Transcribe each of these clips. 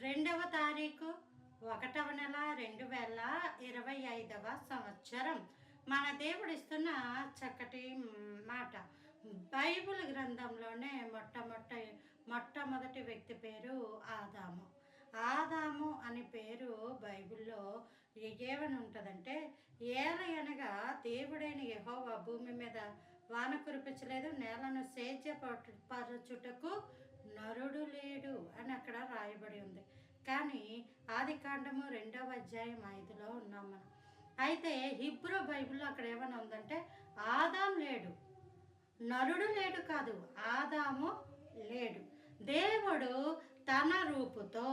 రెండవ తారీఖు 1వ నెల 2025వ సంవత్సరం. మన దేవుడు ఇస్తున్న చక్కటి మాట. బైబిల్ గ్రంథంలోనే మొట్టమొదటి వ్యక్తి పేరు ఆదాము. ఆదాము అని పేరు బైబిల్లో ఏమని ఉంటుందంటే, ఏలయనగా దేవుడైన యెహోవా భూమి మీద వాన కురిపించలేదు, నేలను సేద్యపరచుటకు నరుడు లేడు అని అక్కడ రాయబడి ఉంది. కానీ ఆదికాండము 2వ అధ్యాయం 5లో ఉన్నాం మనం. అయితే హిబ్రూ బైబిల్లో అక్కడ ఏమైనా ఉందంటే, ఆదాం లేడు, నరుడు లేడు కాదు, ఆదాము లేడు. దేవుడు తన రూపుతో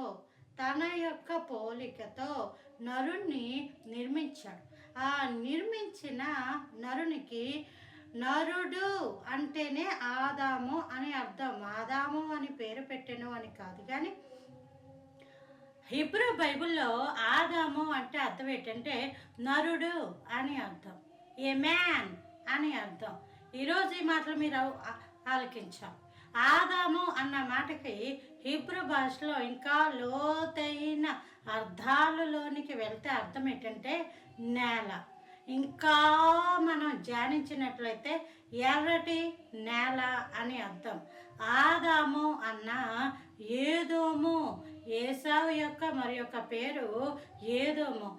తన యొక్క పోలికతో నరుణ్ణి నిర్మించాడు. ఆ నిర్మించిన నరునికి నరుడు అంటేనే ఆదాము అని అర్థం. ఆదాము అని పేరు పెట్టెను అని కాదు, కానీ హిబ్రూ బైబిల్లో ఆదాము అంటే అర్థం ఏంటంటే నరుడు అని అర్థం, ఏ మ్యాన్ అని అర్థం. ఈరోజు ఈ మాటలు మీరు ఆలకించాం. ఆదాము అన్న మాటకి హిబ్రూ భాషలో ఇంకా లోతైన అర్థాలలోనికి వెళ్తే అర్థం ఏంటంటే నేల. ఇంకా మనం ధ్యానించినట్లయితే ఎర్రటి నేల అని అర్థం. ఆదాము అన్న ఏదోము, ఏసావు యొక్క మరి యొక్క పేరు ఏదోము.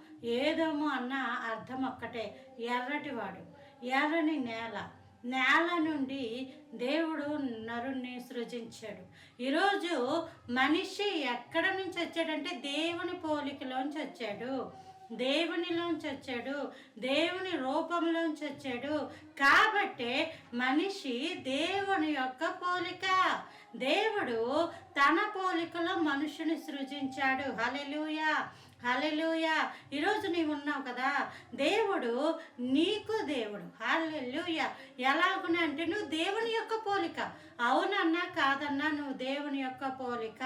ఏదోము అన్న అర్థం ఒక్కటే, ఎర్రటివాడు, ఎర్రని నేల. నేల నుండి దేవుడు నరుణ్ణి సృజించాడు. ఈరోజు మనిషి ఎక్కడ నుంచి వచ్చాడంటే దేవుని పోలికలోంచి వచ్చాడు, దేవునిలోంచి వచ్చాడు, దేవుని రూపంలోంచి వచ్చాడు. కాబట్టే మనిషి దేవుని యొక్క పోలిక. దేవుడు తన పోలికలో మనుషుని సృజించాడు. హల్లెలూయా, హల్లెలూయా. ఈరోజు నీవు ఉన్నావు కదా, దేవుడు నీకు దేవుడు. హల్లెలూయా. ఎలాగునంటే నువ్వు దేవుని యొక్క పోలిక. అవునన్నా కాదన్నా నువ్వు దేవుని యొక్క పోలిక.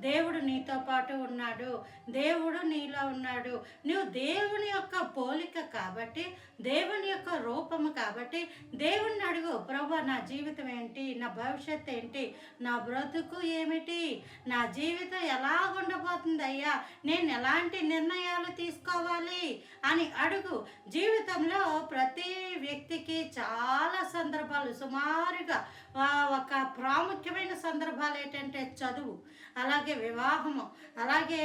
దేవుడు నీతో పాటు ఉన్నాడు, దేవుడు నీలో ఉన్నాడు. నువ్వు దేవుని యొక్క పోలిక కాబట్టి, దేవుని యొక్క రూపము కాబట్టి దేవుణ్ణి అడుగు, ప్రభువా నా జీవితం ఏంటి, నా భవిష్యత్తు ఏంటి, నా బ్రతుకు ఏమిటి, నా జీవితం ఎలా ఉండబోతుంది అయ్యా, నేను ఎలాంటి నిర్ణయాలు తీసుకోవాలి అని అడుగు. జీవితంలో ప్రతి వ్యక్తికి చాలా సందర్భాలు, సుమారుగా ఒక ప్రాముఖ్యమైన సందర్భాలు ఏంటంటే చదువు, అలాగే వివాహము, అలాగే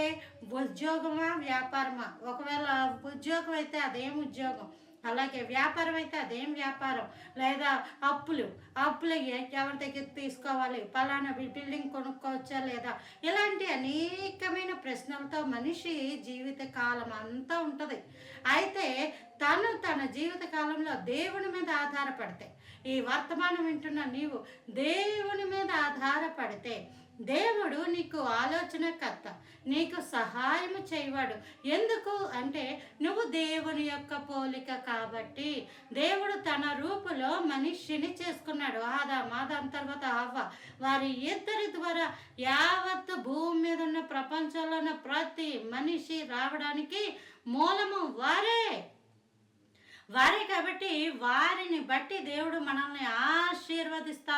ఉద్యోగమా వ్యాపారమా. ఒకవేళ ఉద్యోగం అయితే అదేం ఉద్యోగం, అలాగే వ్యాపారం అయితే అదేం వ్యాపారం, లేదా అప్పులు ఎవరి దగ్గర తీసుకోవాలి, పలానా బిల్డింగ్ కొనుక్కోవచ్చా లేదా, ఇలాంటి అనేకమైన ప్రశ్నలతో మనిషి జీవిత కాలం అంతా ఉంటుంది. అయితే తన జీవిత కాలంలో దేవుని మీద ఆధారపడితే, ఈ వర్తమానం వింటున్న నీవు దేవుని మీద ఆధారపడితే, దేవుడు నీకు ఆలోచనకర్త, నీకు సహాయము చేయవాడు. ఎందుకు అంటే నువ్వు దేవుని యొక్క పోలిక కాబట్టి. దేవుడు తన రూపులో మనిషిని చేసుకున్నాడు. ఆదాం తర్వాత హవ్వ. వారి ఇద్దరి ద్వారా యావత్తు భూమి మీద ఉన్న ప్రపంచంలో ఉన్న ప్రతి మనిషి రావడానికి మూలము వారే కాబట్టి వారిని బట్టి దేవుడు మనల్ని ఆశీర్వదిస్తూ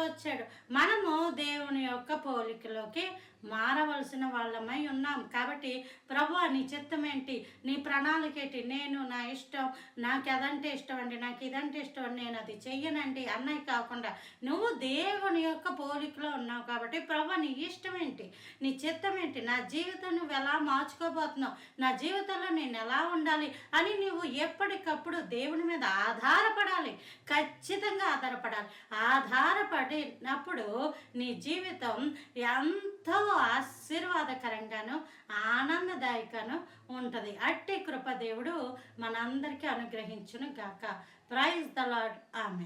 వచ్చాడు. మనము దేవుని యొక్క పోలికలోకి మారవలసిన వాళ్ళమై ఉన్నాం. కాబట్టి ప్రభువా నీ చిత్తం ఏంటి, నీ ప్రణాళిక ఏంటి, నేను నా ఇష్టం, నాకు అదంటే ఇష్టం అండి, నాకు ఇదంటే ఇష్టం అండి, నేను అది చెయ్యనండి అన్నయ్య కాకుండా నువ్వు దేవుని యొక్క పోలికలో ఉన్నావు. కాబట్టి ప్రభువా నీ ఇష్టం ఏంటి, నీ చిత్తం ఏంటి, నా జీవితం నువ్వు ఎలా మార్చుకోబోతున్నావు, నా జీవితంలో నేను ఎలా ఉండాలి అని నువ్వు ఎప్పటికప్పుడు దేవుని మీద ఆధారపడాలి. ఖచ్చితంగా ఆధారపడాలి. ఆధారపడినప్పుడు నీ జీవితం ఎంతో ఆశీర్వాదకరంగాను ఆనందదాయకంగాను ఉంటుంది. అట్టి కృప దేవుడు మనందరికీ అనుగ్రహించును గాక. Praise the lord. ఆమేన్.